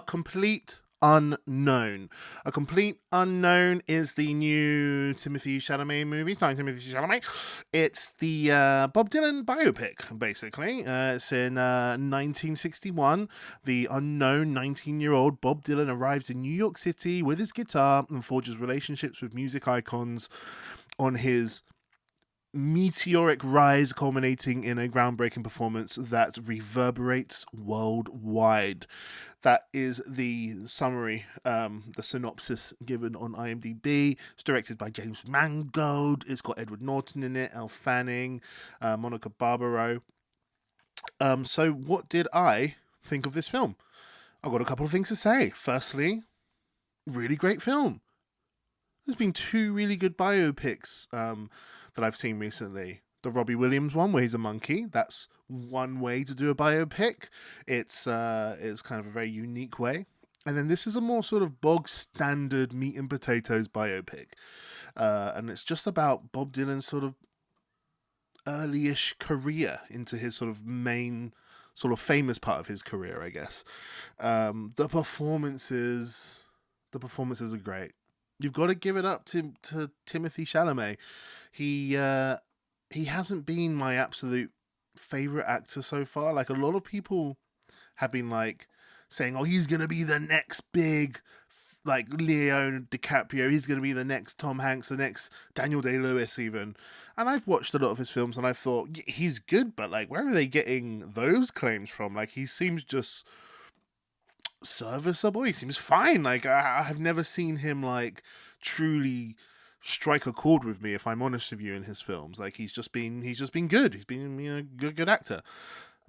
Complete Unknown. A Complete Unknown is the new Timothée Chalamet movie, starring Timothée Chalamet. It's the Bob Dylan biopic, basically. It's in 1961. The unknown 19-year-old Bob Dylan arrives in New York City with his guitar and forges relationships with music icons on his meteoric rise, culminating in a groundbreaking performance that reverberates worldwide. That is the summary, the synopsis given on IMDb. It's directed by James Mangold. It's got Edward Norton in it, Elle Fanning, Monica Barbaro. So what did I think of this film? I've got a couple of things to say. Firstly, really great film. There's been two really good biopics that I've seen recently. The Robbie Williams one, where he's a monkey. That's one way to do a biopic. It's kind of a very unique way. And then this is a more sort of bog standard meat and potatoes biopic. And it's just about Bob Dylan's sort of early-ish career into his sort of main, sort of famous part of his career, I guess. The performances are great. You've got to give it up to Timothée Chalamet. He hasn't been my absolute favorite actor so far. Like, a lot of people have been like saying, "Oh, he's gonna be the next big, like Leo DiCaprio. He's gonna be the next Tom Hanks, the next Daniel Day-Lewis, even." And I've watched a lot of his films, and I thought he's good, but like, where are they getting those claims from? Like, he seems just serviceable. He seems fine. Like, I've never seen him like truly strike a chord with me, if I'm honest with you, in his films. Like, he's just been good. He's been, a good actor.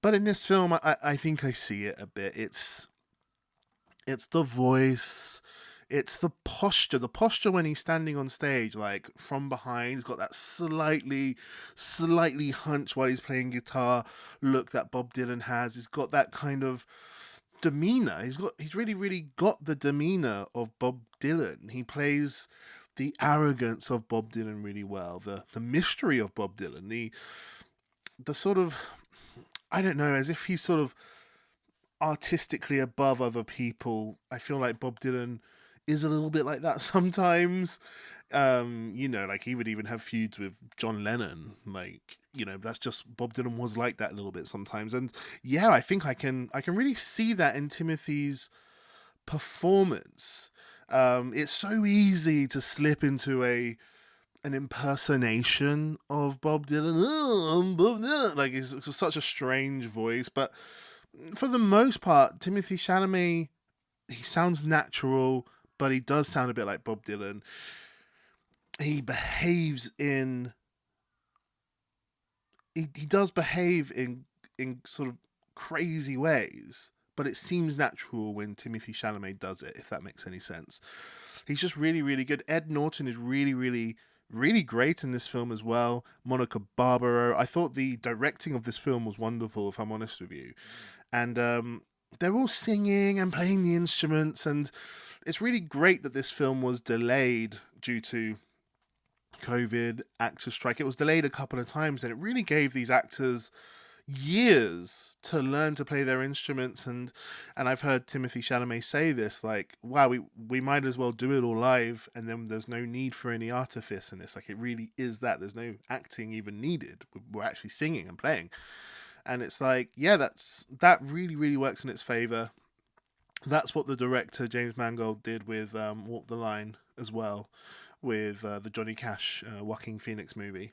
But in this film, I think I see it a bit. It's the voice, it's the posture when he's standing on stage, like from behind. He's got that slightly hunched while he's playing guitar look that Bob Dylan has. He's got that kind of demeanor. He's really got the demeanor of Bob Dylan. He plays the arrogance of Bob Dylan really well, the mystery of Bob Dylan, the sort of, I don't know, as if he's sort of artistically above other people. I feel like Bob Dylan is a little bit like that sometimes. Like, he would even have feuds with John Lennon. Like, that's just, Bob Dylan was like that a little bit sometimes. And yeah, I think I can really see that in Timothy's performance. It's so easy to slip into an impersonation of Bob Dylan. Oh, I'm Bob Dylan. Like, it's such a strange voice, but for the most part, Timothée Chalamet, he sounds natural, but he does sound a bit like Bob Dylan. He behaves in... He does behave in sort of crazy ways, but it seems natural when Timothée Chalamet does it, if that makes any sense. He's just really good. Ed Norton is really great in this film as well. Monica Barbaro. I thought the directing of this film was wonderful, if I'm honest with you. And they're all singing and playing the instruments, and it's really great that this film was delayed due to COVID, actor strike. It was delayed a couple of times, and it really gave these actors years to learn to play their instruments. And I've heard Timothée Chalamet say this, like, wow, we might as well do it all live, and then there's no need for any artifice in this. Like, it really is that. There's no acting even needed. We're actually singing and playing. And it's like, yeah, that really works in its favor. That's what the director, James Mangold, did with Walk the Line as well, with the Johnny Cash, Joaquin Phoenix movie.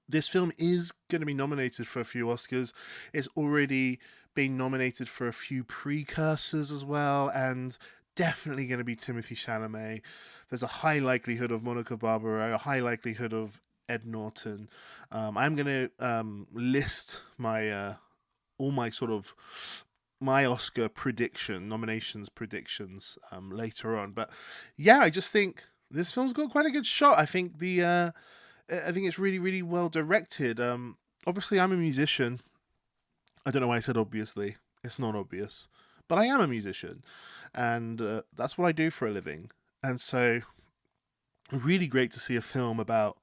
This film is going to be nominated for a few Oscars. It's already been nominated for a few precursors as well, and definitely going to be Timothée Chalamet. There's a high likelihood of Monica Barbaro, a high likelihood of Ed Norton. I'm going to list my all my sort of my Oscar nominations predictions later on. But yeah, I just think this film's got quite a good shot. I think I think it's really well directed. Obviously, I'm a musician. I don't know why I said obviously. It's not obvious, but I am a musician, and that's what I do for a living. And so, really great to see a film about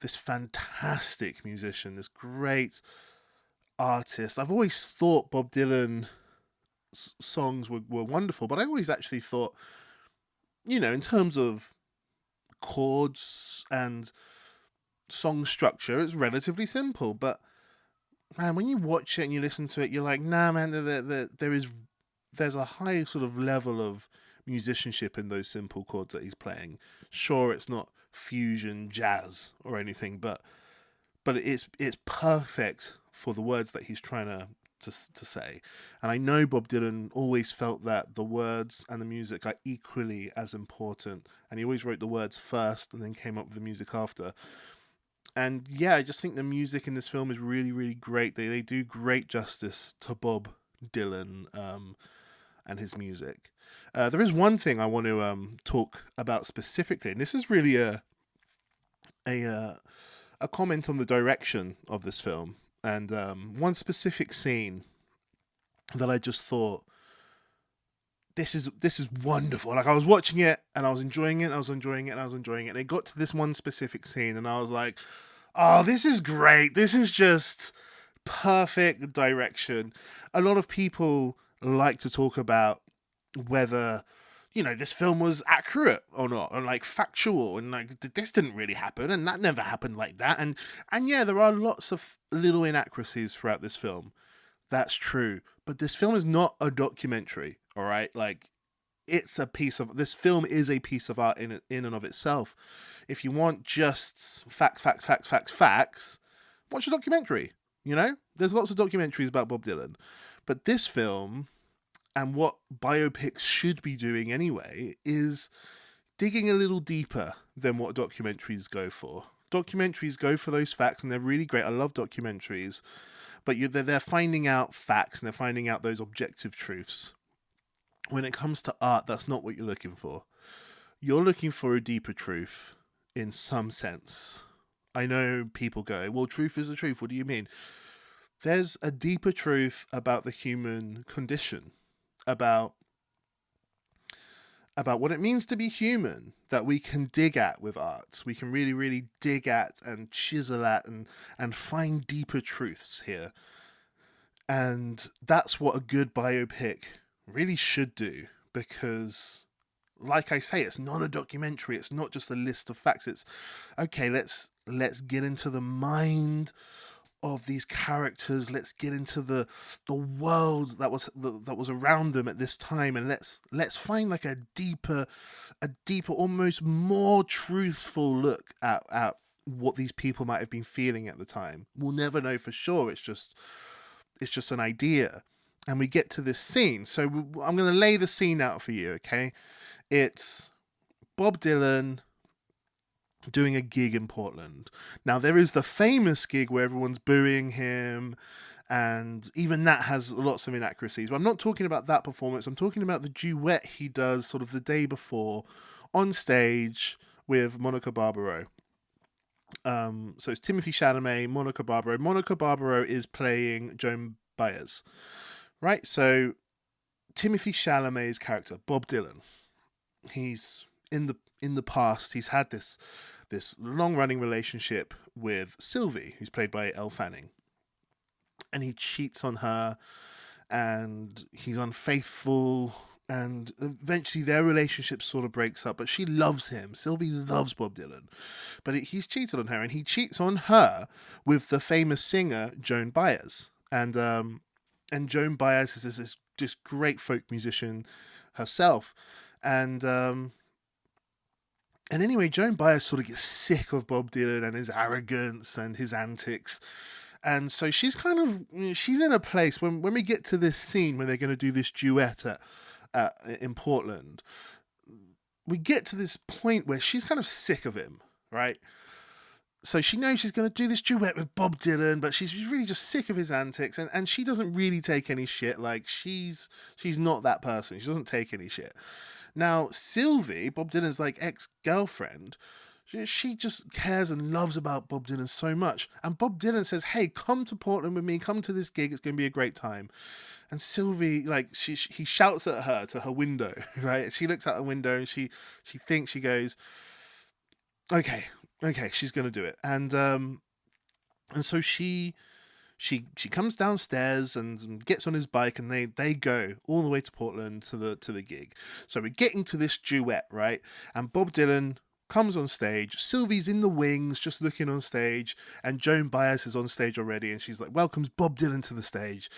this fantastic musician, this great artist. I've always thought Bob Dylan songs were wonderful, but I always actually thought, in terms of chords and song structure, it's relatively simple. But man, when you watch it and you listen to it, you're like, nah, man, there's a high sort of level of musicianship in those simple chords that he's playing. Sure, it's not fusion jazz or anything, but it's perfect for the words that he's trying to say. And I know Bob Dylan always felt that the words and the music are equally as important, and he always wrote the words first and then came up with the music after. And yeah, I just think the music in this film is really, really great. They do great justice to Bob Dylan and his music. There is one thing I want to talk about specifically, and this is really a comment on the direction of this film, and one specific scene that I just thought, this is wonderful. Like, I was watching it and I was enjoying it, and it got to this one specific scene and I was like, oh, this is great. This is just perfect direction. A lot of people like to talk about whether, this film was accurate or not, or like factual, and like this didn't really happen, and that never happened like that. And yeah, there are lots of little inaccuracies throughout this film. That's true. But this film is not a documentary, all right? Like, this film is a piece of art in and of itself. If you want just facts, watch a documentary. There's lots of documentaries about Bob Dylan. But this film, and what biopics should be doing anyway, is digging a little deeper than what documentaries go for. Documentaries go for those facts, and they're really great. I love documentaries. But they're finding out facts, and they're finding out those objective truths. When it comes to art, that's not what you're looking for. You're looking for a deeper truth, in some sense. I know people go, well, truth is the truth. What do you mean? There's a deeper truth about the human condition, about what it means to be human, that we can dig at with art. We can really, really dig at and chisel at and find deeper truths here. And that's what a good biopic really should do, because, like I say, it's not a documentary. It's not just a list of facts. It's, okay, let's get into the mind of these characters. Let's get into the world that was around them at this time, and let's find like a deeper, almost more truthful look at what these people might have been feeling at the time. We'll never know for sure. It's just an idea. And we get to this scene. So I'm going to lay the scene out for you, okay? It's Bob Dylan doing a gig in Portland. Now, there is the famous gig where everyone's booing him, and even that has lots of inaccuracies. But I'm not talking about that performance. I'm talking about the duet he does sort of the day before on stage with Monica Barbaro. So it's Timothée Chalamet, Monica Barbaro. Monica Barbaro is playing Joan Baez. Right, so Timothée Chalamet's character, Bob Dylan, he's in the past. He's had this long-running relationship with Sylvie, who's played by Elle Fanning, and he cheats on her, and he's unfaithful, and eventually their relationship sort of breaks up. But she loves him. Sylvie loves Bob Dylan, but he's cheated on her, and he cheats on her with the famous singer Joan Baez, and Joan Baez is this great folk musician herself. And anyway, Joan Baez sort of gets sick of Bob Dylan and his arrogance and his antics. And so she's in a place when we get to this scene when they're going to do this duet in Portland. We get to this point where she's kind of sick of him, right? So she knows she's going to do this duet with Bob Dylan, but she's really just sick of his antics, and she doesn't really take any shit. Like, she's not that person. She doesn't take any shit. Now, Sylvie, Bob Dylan's like ex-girlfriend, she just cares and loves about Bob Dylan so much. And Bob Dylan says, hey, come to Portland with me, come to this gig, it's going to be a great time. And Sylvie, like, he shouts at her to her window, right? She looks out the window and she goes, okay, she's going to do it. And so she she comes downstairs and gets on his bike, and they go all the way to Portland to the gig. So we're getting to this duet, right? And Bob Dylan comes on stage. Sylvie's in the wings, just looking on stage, and Joan Baez is on stage already, and she's like, welcomes Bob Dylan to the stage.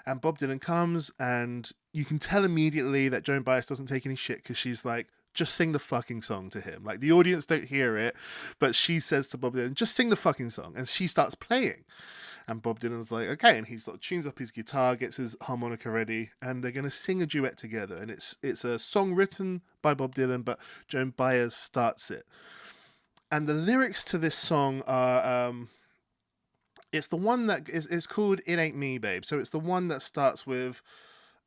And Bob Dylan comes, and you can tell immediately that Joan Baez doesn't take any shit, because she's like, just sing the fucking song to him. Like, the audience don't hear it, but she says to Bob Dylan, just sing the fucking song. And she starts playing. And Bob Dylan's like, okay, and he's like, tunes up his guitar, gets his harmonica ready, and they're gonna sing a duet together. And it's a song written by Bob Dylan, but Joan Baez starts it. And the lyrics to this song are, it's the one that is called "It Ain't Me, Babe." So it's the one that starts with,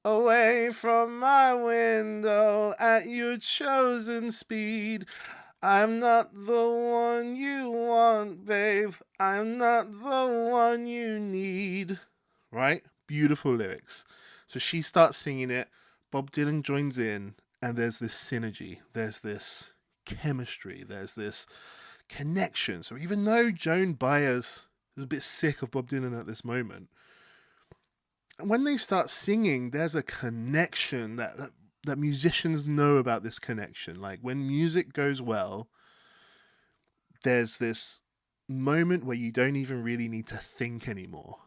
"Away from my window at your chosen speed. I'm not the one you want, babe. I'm not the one you need." Right? Beautiful lyrics. So she starts singing it. Bob Dylan joins in, and there's this synergy. There's this chemistry. There's this connection. So even though Joan Baez is a bit sick of Bob Dylan at this moment, when they start singing, there's a connection that musicians know about this connection. Like, when music goes well, there's this moment where you don't even really need to think anymore,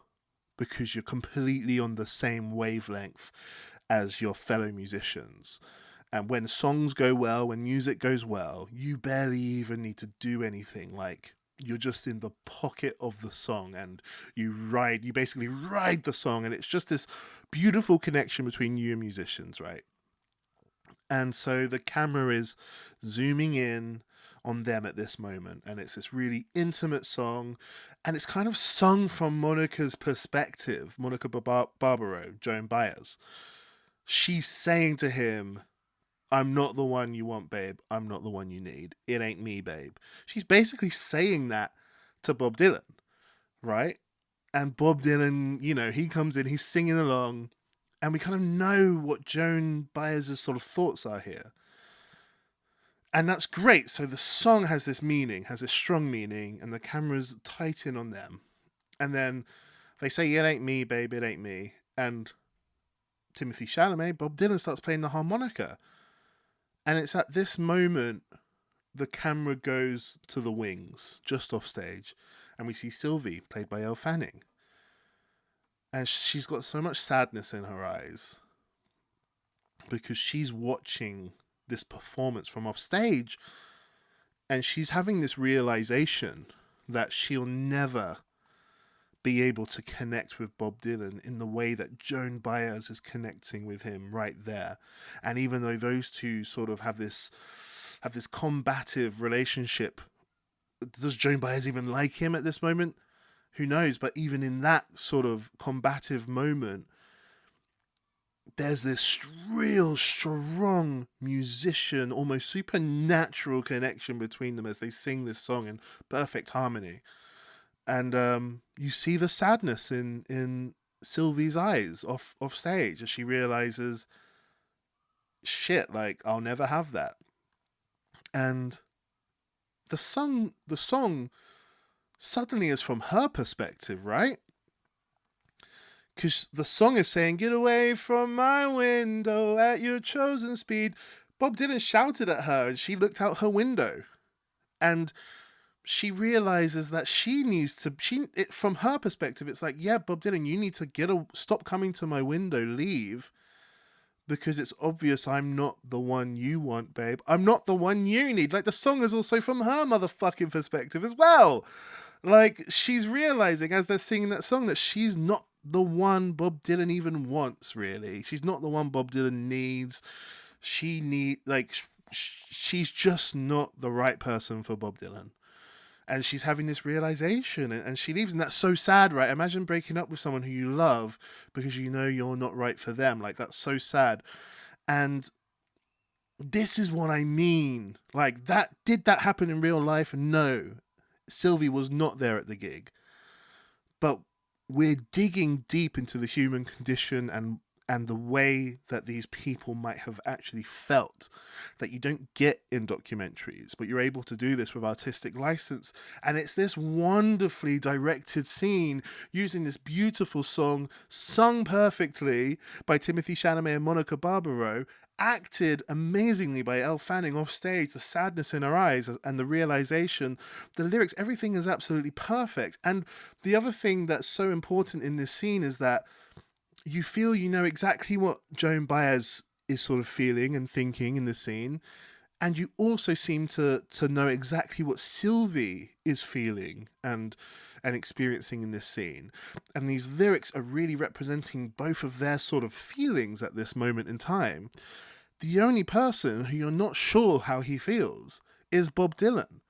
because you're completely on the same wavelength as your fellow musicians. And when songs go well, when music goes well, you barely even need to do anything. Like, you're just in the pocket of the song, and you basically ride the song, and it's just this beautiful connection between you and musicians, right? And so the camera is zooming in on them at this moment, and it's this really intimate song, and it's kind of sung from Monica's perspective. Monica Barbaro, Joan Baez, she's saying to him, "I'm not the one you want, babe. I'm not the one you need. It ain't me, babe." She's basically saying that to Bob Dylan, right? And Bob Dylan, he comes in, he's singing along, and we kind of know what Joan Baez's sort of thoughts are here. And that's great. So the song has this meaning, has this strong meaning, and the camera's tight in on them. And then they say, "It ain't me, babe, it ain't me." And Timothée Chalamet, Bob Dylan, starts playing the harmonica. And it's at this moment the camera goes to the wings, just off stage, and we see Sylvie, played by Elle Fanning. And she's got so much sadness in her eyes, because she's watching this performance from off stage, and she's having this realization that she'll never be able to connect with Bob Dylan in the way that Joan Baez is connecting with him right there. And even though those two sort of have this combative relationship, does Joan Baez even like him at this moment? Who knows? But even in that sort of combative moment, there's this real strong musician, almost supernatural connection between them as they sing this song in perfect harmony. And you see the sadness in Sylvie's eyes off stage as she realizes, shit, like, I'll never have that. And the song suddenly is from her perspective, right? Because the song is saying, "Get away from my window at your chosen speed." Bob Dylan shouted at her, and she looked out her window. And she realizes that she needs to, from her perspective, it's like, yeah, Bob Dylan, you need to stop coming to my window, leave, because it's obvious I'm not the one you want, babe. I'm not the one you need. Like, the song is also from her motherfucking perspective as well. Like, she's realizing as they're singing that song that she's not the one Bob Dylan even wants, really. She's not the one Bob Dylan needs. She's just not the right person for Bob Dylan. And she's having this realization, and she leaves, and that's so sad, right? Imagine breaking up with someone who you love because you know you're not right for them. Like, that's so sad. And this is what I mean. Like, did that happen in real life? No. Sylvie was not there at the gig. But we're digging deep into the human condition, and and the way that these people might have actually felt that you don't get in documentaries, but you're able to do this with artistic license. And it's this wonderfully directed scene using this beautiful song sung perfectly by Timothée Chalamet and Monica Barbaro, acted amazingly by Elle Fanning off stage, the sadness in her eyes and the realization, the lyrics, everything is absolutely perfect. And the other thing that's so important in this scene is that you feel you know exactly what Joan Baez is sort of feeling and thinking in the scene, and you also seem to know exactly what Sylvie is feeling and experiencing in this scene. And these lyrics are really representing both of their sort of feelings at this moment in time. The only person who you're not sure how he feels is Bob Dylan.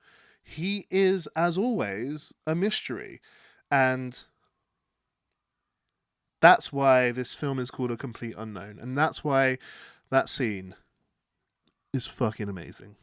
He is, as always, a mystery. And that's why this film is called A Complete Unknown. And that's why that scene is fucking amazing.